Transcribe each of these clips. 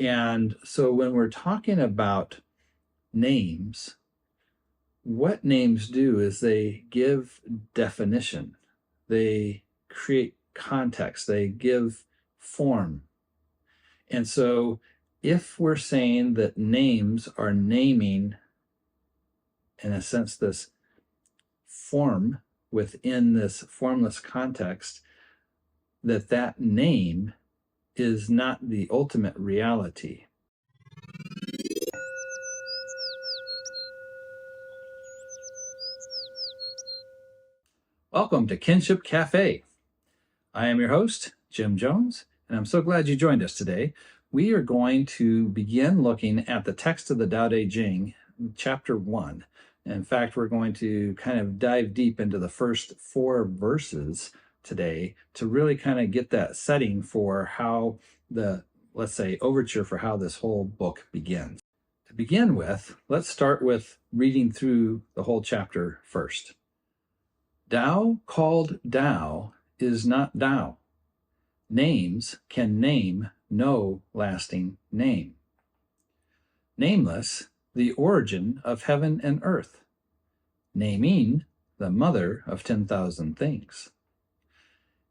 And so when we're talking about names, what names do is they give definition, they create context, they give form. And so if we're saying that names are naming, in a sense, this form within this formless context, that name is not the ultimate reality. Welcome to Kinship Cafe. I am your host, Jim Jones, and I'm so glad you joined us today. We are going to begin looking at the text of the Daodejing, chapter 1. In fact, we're going to kind of dive deep into the first 4 verses today to really kind of get that setting for how the, let's say, overture for how this whole book begins. To begin with, let's start with reading through the whole chapter first. Tao called Tao is not Tao. Names can name no lasting name. Nameless, the origin of heaven and earth. Naming, the mother of 10,000 things.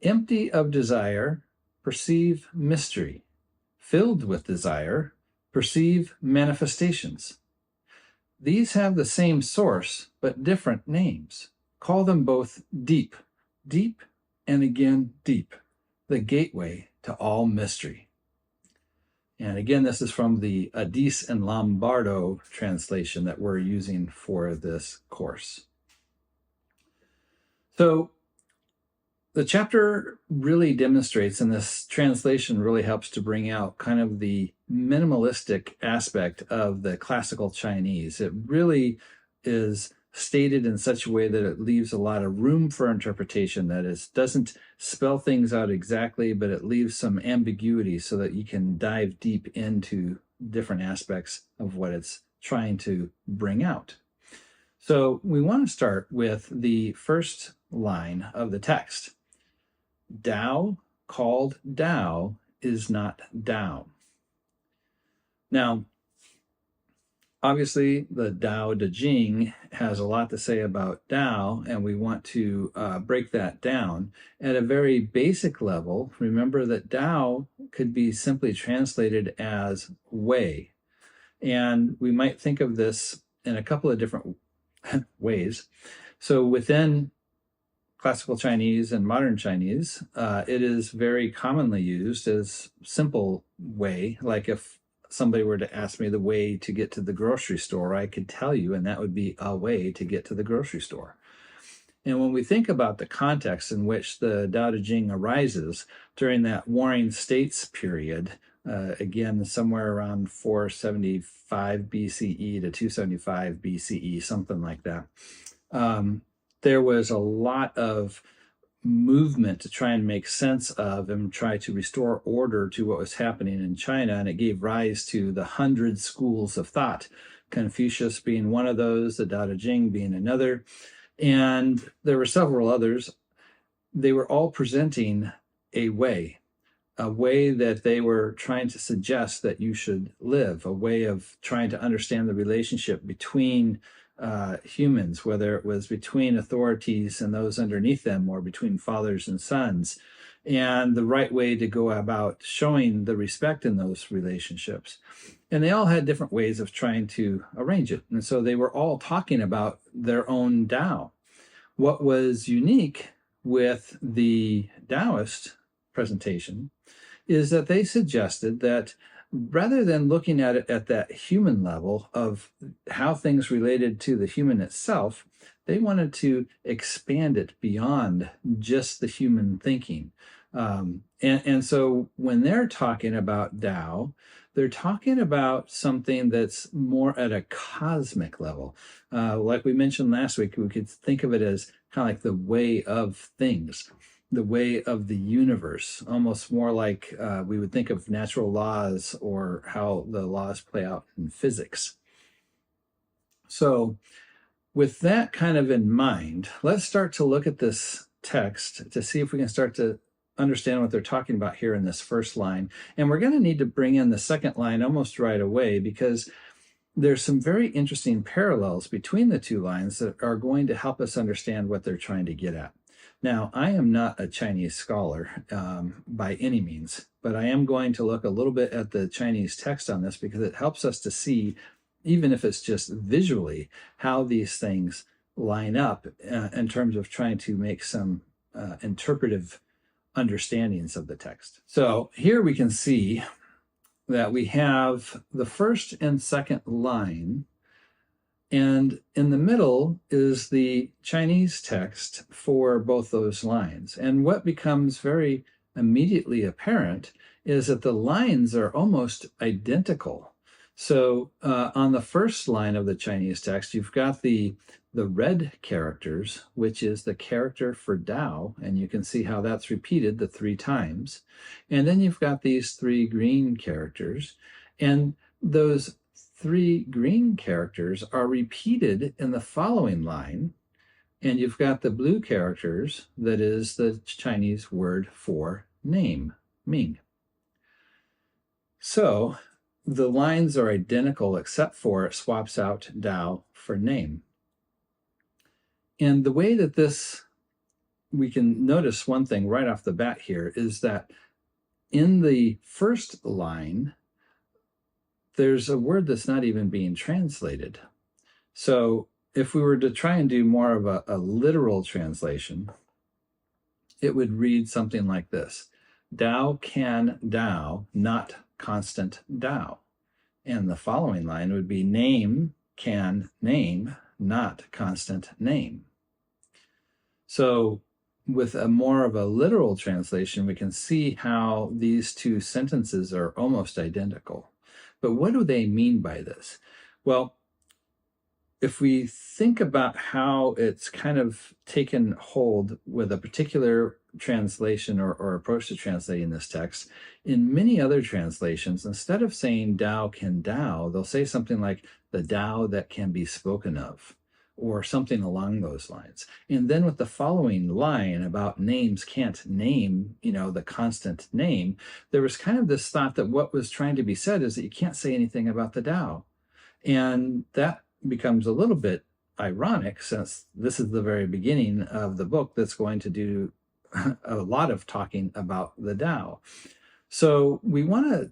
Empty of desire, perceive mystery. Filled with desire, perceive manifestations. These have the same source, but different names. Call them both deep, deep, and again deep, the gateway to all mystery. And again, this is from the Addiss and Lombardo translation that we're using for this course. So the chapter really demonstrates, and this translation really helps to bring out kind of the minimalistic aspect of the classical Chinese. It really is stated in such a way that it leaves a lot of room for interpretation, that is, doesn't spell things out exactly, but it leaves some ambiguity so that you can dive deep into different aspects of what it's trying to bring out. So we want to start with the first line of the text. Tao called Tao is not Tao. Now, obviously, the Daodejing has a lot to say about Tao, and we want to break that down. At a very basic level, remember that Tao could be simply translated as way. And we might think of this in a couple of different ways. So within classical Chinese and modern Chinese, it is very commonly used as simple way. Like if somebody were to ask me the way to get to the grocery store, I could tell you, and that would be a way to get to the grocery store. And when we think about the context in which the Daodejing arises during that Warring States period, again, somewhere around 475 BCE to 275 BCE, something like that, there was a lot of movement to try and make sense of and try to restore order to what was happening in China. And it gave rise to the 100 schools of thought, Confucius being one of those, the Daodejing being another. And there were several others. They were all presenting a way that they were trying to suggest that you should live, a way of trying to understand the relationship between humans, whether it was between authorities and those underneath them, or between fathers and sons, and the right way to go about showing the respect in those relationships. And they all had different ways of trying to arrange it. And so they were all talking about their own Tao. What was unique with the Taoist presentation is that they suggested that rather than looking at it at that human level of how things related to the human itself, they wanted to expand it beyond just the human thinking. And so when they're talking about Tao, they're talking about something that's more at a cosmic level. Like we mentioned last week, we could think of it as kind of like the way of things, the way of the universe, almost more like we would think of natural laws or how the laws play out in physics. So with that kind of in mind, let's start to look at this text to see if we can start to understand what they're talking about here in this first line. And we're going to need to bring in the second line almost right away, because there's some very interesting parallels between the two lines that are going to help us understand what they're trying to get at. Now, I am not a Chinese scholar by any means, but I am going to look a little bit at the Chinese text on this, because it helps us to see, even if it's just visually, how these things line up in terms of trying to make some interpretive understandings of the text. So here we can see that we have the first and second line, and in the middle is the Chinese text for both those lines. And what becomes very immediately apparent is that the lines are almost identical. So on the first line of the Chinese text, you've got the red characters, which is the character for Tao, and you can see how that's repeated the 3 times. And then you've got these 3 green characters, and those 3 green characters are repeated in the following line, and you've got the blue characters, that is the Chinese word for name, Ming. So the lines are identical, except for it swaps out Tao for name. And the way that this, we can notice one thing right off the bat here, is that in the first line, there's a word that's not even being translated. So if we were to try and do more of a literal translation, it would read something like this: Tao can Tao, not constant Tao. And the following line would be name can name, not constant name. So with a more of a literal translation, we can see how these two sentences are almost identical. But what do they mean by this? Well, if we think about how it's kind of taken hold with a particular translation or approach to translating this text, in many other translations, instead of saying Tao can Tao, they'll say something like the Tao that can be spoken of, or something along those lines. And then with the following line about names can't name, the constant name, there was kind of this thought that what was trying to be said is that you can't say anything about the Tao. And that becomes a little bit ironic, since this is the very beginning of the book that's going to do a lot of talking about the Tao. So we want to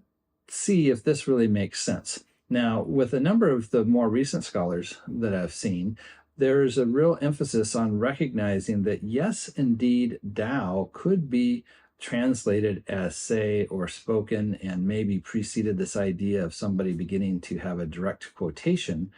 see if this really makes sense. Now, with a number of the more recent scholars that I've seen, there's a real emphasis on recognizing that, yes, indeed, Tao could be translated as say or spoken, and maybe preceded this idea of somebody beginning to have a direct quotation.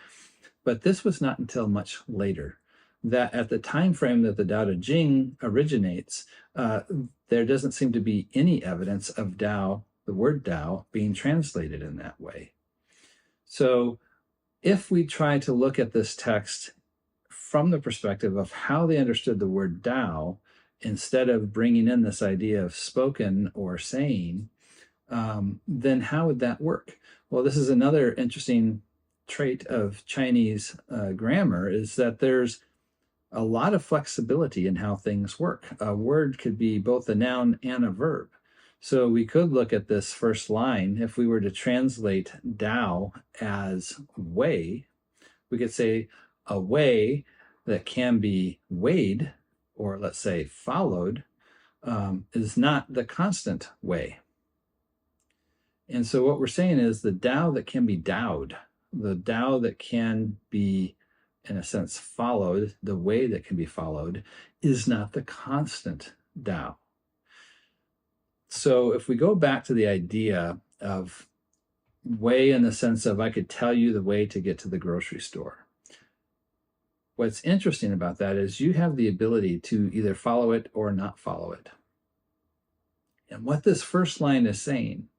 But this was not until much later, that at the time frame that the Daodejing originates, there doesn't seem to be any evidence of Tao, the word Tao, being translated in that way. So if we try to look at this text from the perspective of how they understood the word Tao, instead of bringing in this idea of spoken or saying, then how would that work? Well, this is another interesting trait of Chinese grammar, is that there's a lot of flexibility in how things work. A word could be both a noun and a verb. So we could look at this first line. If we were to translate Tao as way, we could say a way that can be weighed, or let's say followed, is not the constant way. And so what we're saying is the Tao that can be Taoed, the Tao that can be, in a sense, followed, the way that can be followed, is not the constant Tao. So if we go back to the idea of way in the sense of I could tell you the way to get to the grocery store, what's interesting about that is you have the ability to either follow it or not follow it. And what this first line is saying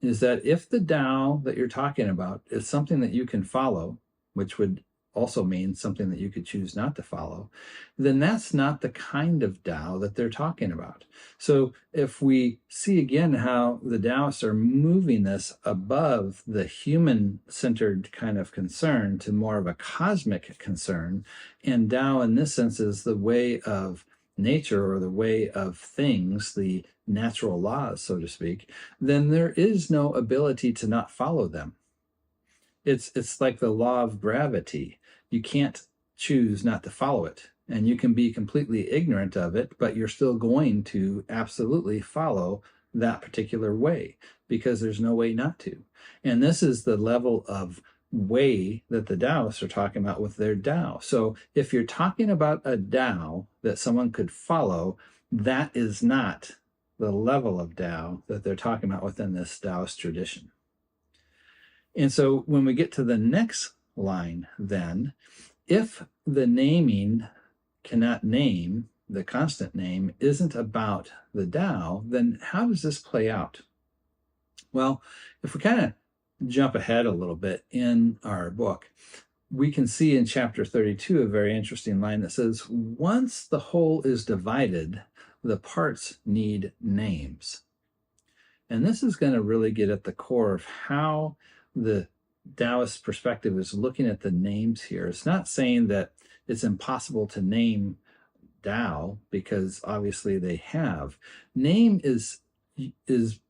is that if the Tao that you're talking about is something that you can follow, which would also mean something that you could choose not to follow, then that's not the kind of Tao that they're talking about. So if we see again how the Taoists are moving this above the human-centered kind of concern to more of a cosmic concern, and Tao in this sense is the way of nature or the way of things, the natural laws, so to speak, then there is no ability to not follow them. It's like the law of gravity. You can't choose not to follow it. And you can be completely ignorant of it, but you're still going to absolutely follow that particular way because there's no way not to. And this is the level of way that the Taoists are talking about with their Tao. So if you're talking about a Tao that someone could follow, that is not the level of Tao that they're talking about within this Taoist tradition. And so when we get to the next line, then, if the naming cannot name, the constant name isn't about the Tao, then how does this play out? Well, if we kind of jump ahead a little bit in our book, we can see in chapter 32 a very interesting line that says, once the whole is divided, the parts need names. And this is going to really get at the core of how the Taoist perspective is looking at the names here. It's not saying that it's impossible to name Tao, because obviously they have. Name is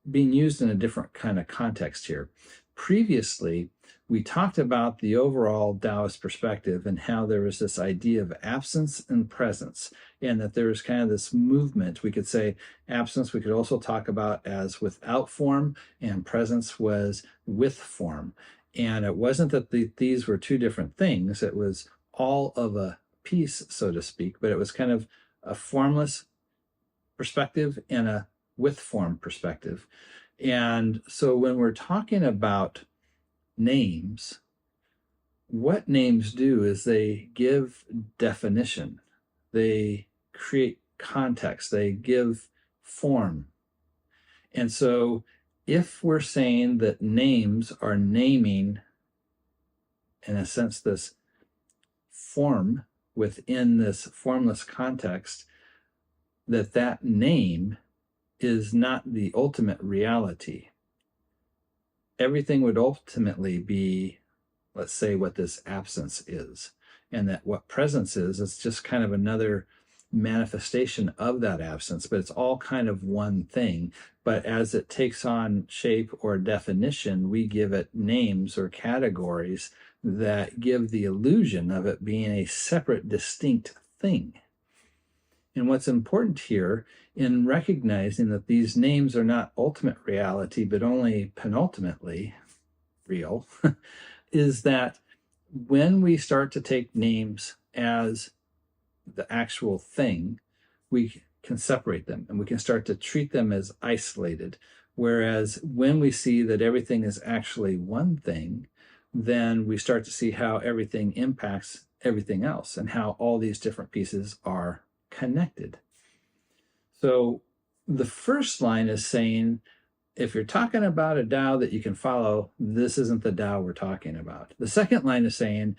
being used in a different kind of context here. Previously, we talked about the overall Taoist perspective and how there was this idea of absence and presence, and that there was kind of this movement. We could say absence we could also talk about as without form, and presence was with form. And it wasn't that these were two different things. It was all of a piece, so to speak, but it was kind of a formless perspective and a with form perspective. And so when we're talking about names, what names do is they give definition, they create context, they give form. And so if we're saying that names are naming, in a sense, this form within this formless context, that name is not the ultimate reality. Everything would ultimately be, let's say, what this absence is, and that what presence is, it's just kind of another manifestation of that absence, but it's all kind of one thing. But as it takes on shape or definition, we give it names or categories that give the illusion of it being a separate, distinct thing. And what's important here in recognizing that these names are not ultimate reality, but only penultimately real, is that when we start to take names as the actual thing, we can separate them and we can start to treat them as isolated. Whereas when we see that everything is actually one thing, then we start to see how everything impacts everything else and how all these different pieces are connected. So the first line is saying, if you're talking about a Tao that you can follow, this isn't the Tao we're talking about. The second line is saying,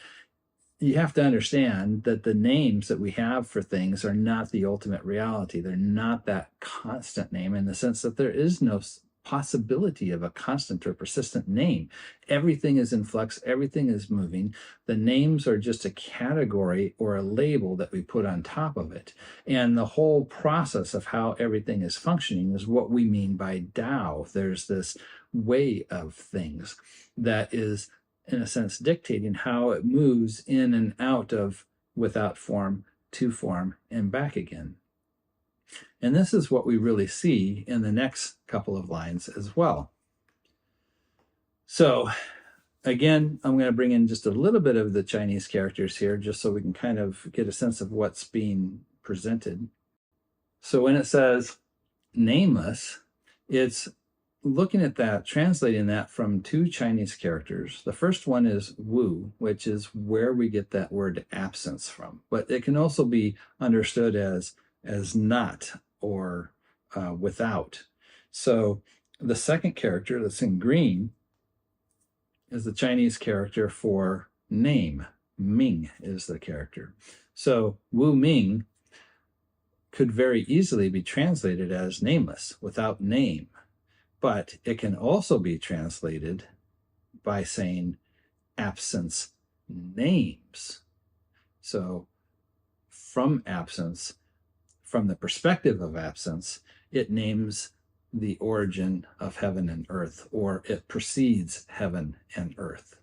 you have to understand that the names that we have for things are not the ultimate reality. They're not that constant name, in the sense that there is no possibility of a constant or persistent name. Everything is in flux, everything is moving. The names are just a category or a label that we put on top of it. And the whole process of how everything is functioning is what we mean by Tao. There's this way of things that is, in a sense, dictating how it moves in and out of without form to form and back again. And this is what we really see in the next couple of lines as well. So again, I'm going to bring in just a little bit of the Chinese characters here, just so we can kind of get a sense of what's being presented. So when it says nameless, it's looking at that, translating that from two Chinese characters. The first one is Wu, which is where we get that word absence from. But it can also be understood as not or without. So the second character that's in green is the Chinese character for name. Ming is the character. So Wu Ming could very easily be translated as nameless, without name. But it can also be translated by saying absence names. So from from the perspective of absence, it names the origin of heaven and earth, or it precedes heaven and earth.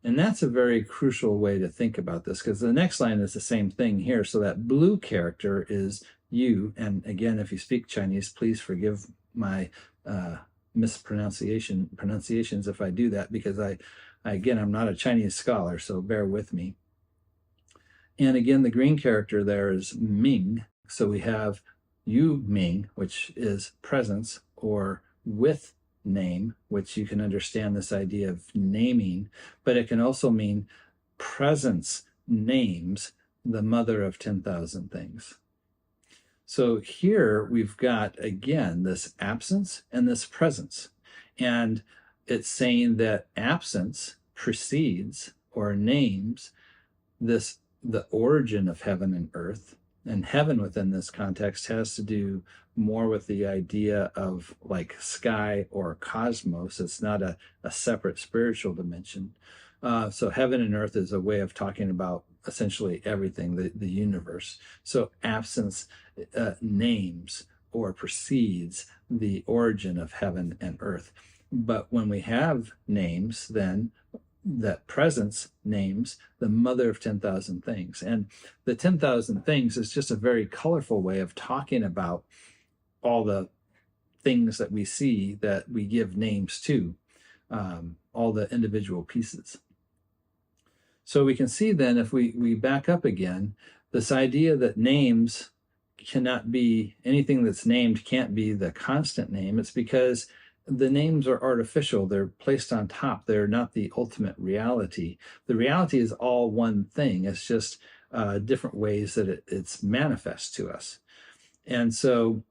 And that's a very crucial way to think about this, because the next line is the same thing here. So that blue character is you. And again, if you speak Chinese, please forgive my pronunciations if I do that, because again, I'm not a Chinese scholar, so bear with me. And again, the green character there is Ming. So we have Yu Ming, which is presence or with name, which you can understand this idea of naming, but it can also mean presence names the mother of 10,000 things. So here we've got, again, this absence and this presence. And it's saying that absence precedes or names the origin of heaven and earth. And heaven within this context has to do more with the idea of like sky or cosmos. It's not a separate spiritual dimension. So heaven and earth is a way of talking about essentially everything, the universe. So absence names or precedes the origin of heaven and earth. But when we have names, then that presence names the mother of 10,000 things. And the 10,000 things is just a very colorful way of talking about all the things that we see that we give names to, all the individual pieces. So we can see then, if we back up again, this idea that names cannot be, anything that's named can't be the constant name. It's because the names are artificial. They're placed on top. They're not the ultimate reality. The reality is all one thing. It's just different ways that it's manifest to us. And so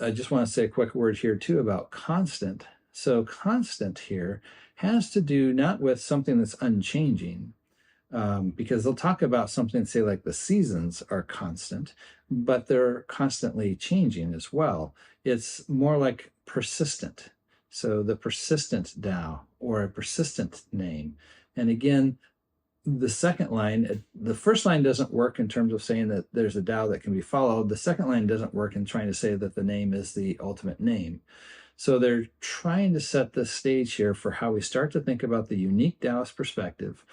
I just want to say a quick word here too about constant. So constant here has to do not with something that's unchanging, because they'll talk about something, say like the seasons are constant, but they're constantly changing as well. It's more like persistent. So the persistent Tao, or a persistent name. And again, the second line, the first line doesn't work in terms of saying that there's a Tao that can be followed. The second line doesn't work in trying to say that the name is the ultimate name. So they're trying to set the stage here for how we start to think about the unique Taoist perspective,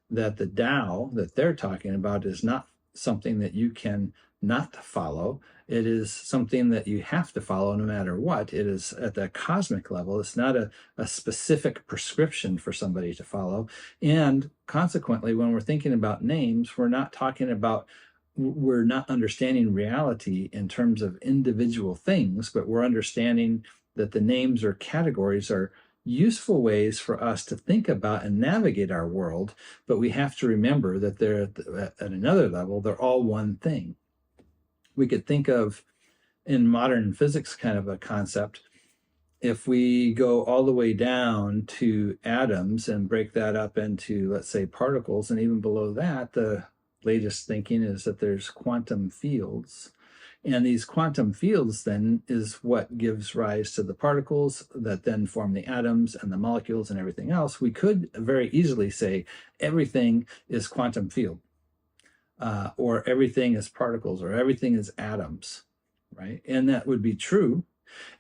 that the Tao that they're talking about is not something that you can not follow. It is something that you have to follow no matter what. It is at the cosmic level. It's not a specific prescription for somebody to follow. And consequently, when we're thinking about names, we're not understanding reality in terms of individual things, but we're understanding that the names or categories are useful ways for us to think about and navigate our world. But we have to remember that they're at another level, they're all one thing. We could think of, in modern physics kind of a concept, if we go all the way down to atoms and break that up into, let's say, particles, and even below that, the latest thinking is that there's quantum fields. And these quantum fields then is what gives rise to the particles that then form the atoms and the molecules and everything else. We could very easily say everything is quantum field. Or everything is particles, or everything is atoms, right? And that would be true.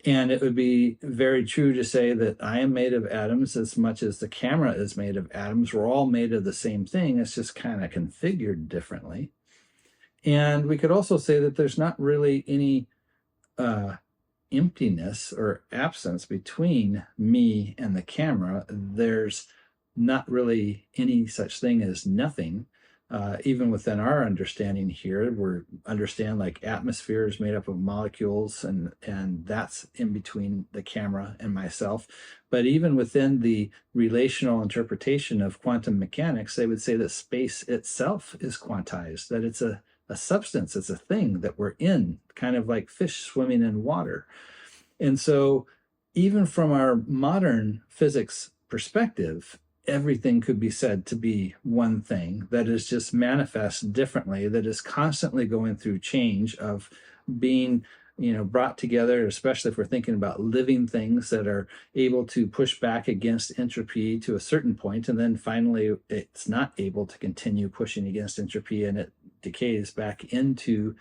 And it would be very true to say that I am made of atoms as much as the camera is made of atoms. We're all made of the same thing. It's just kind of configured differently. And we could also say that there's not really any emptiness or absence between me and the camera. There's not really any such thing as nothing. Even within our understanding here, we understand like atmosphere is made up of molecules, and that's in between the camera and myself. But even within the relational interpretation of quantum mechanics, they would say that space itself is quantized, that it's a substance, it's a thing that we're in, kind of like fish swimming in water. And so even from our modern physics perspective, everything could be said to be one thing that is just manifest differently, that is constantly going through change of being, brought together, especially if we're thinking about living things that are able to push back against entropy to a certain point, and then finally it's not able to continue pushing against entropy and it decays back into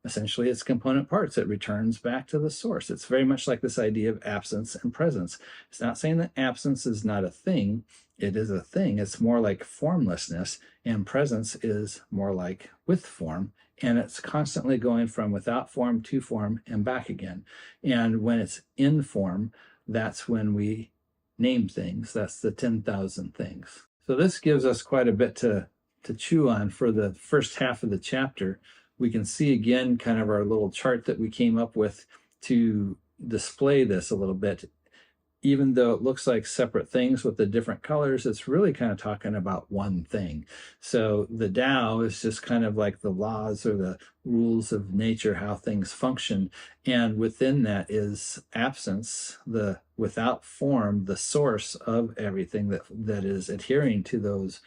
essentially its component parts. It returns back to the source. It's very much like this idea of absence and presence. It's not saying that absence is not a thing. It is a thing. It's more like formlessness, and presence is more like with form. And it's constantly going from without form to form and back again. And when it's in form, that's when we name things. That's the 10,000 things. So this gives us quite a bit to chew on for the first half of the chapter. We can see again kind of our little chart that we came up with to display this a little bit. Even though it looks like separate things with the different colors, it's really kind of talking about one thing. So the Tao is just kind of like the laws or the rules of nature, how things function. And within that is absence, the without form, the source of everything that is adhering to those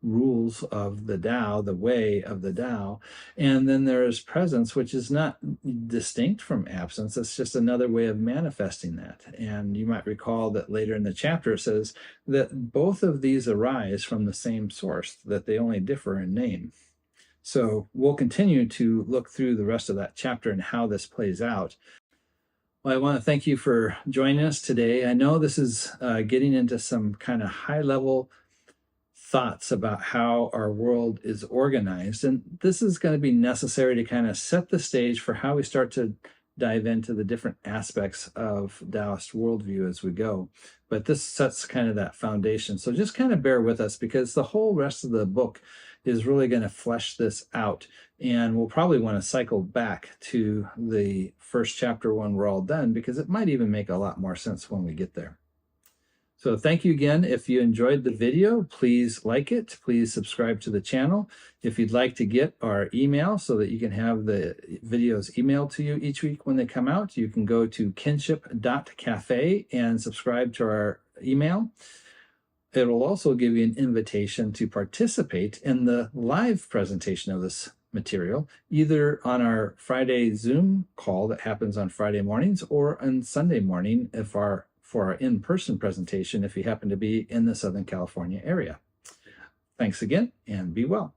rules of the Tao, the way of the Tao. And then there is presence, which is not distinct from absence. It's just another way of manifesting that. And you might recall that later in the chapter it says that both of these arise from the same source, that they only differ in name. So we'll continue to look through the rest of that chapter and how this plays out. Well, I want to thank you for joining us today. I know this is getting into some kind of high-level thoughts about how our world is organized. And this is going to be necessary to kind of set the stage for how we start to dive into the different aspects of Taoist worldview as we go. But this sets kind of that foundation. So just kind of bear with us, because the whole rest of the book is really going to flesh this out. And we'll probably want to cycle back to the first chapter when we're all done, because it might even make a lot more sense when we get there. So thank you again. If you enjoyed the video, please like it. Please subscribe to the channel. If you'd like to get our email so that you can have the videos emailed to you each week when they come out, you can go to kinship.cafe and subscribe to our email. It will also give you an invitation to participate in the live presentation of this material, either on our Friday Zoom call that happens on Friday mornings, or on Sunday morning for our in-person presentation if you happen to be in the Southern California area. Thanks again, and be well.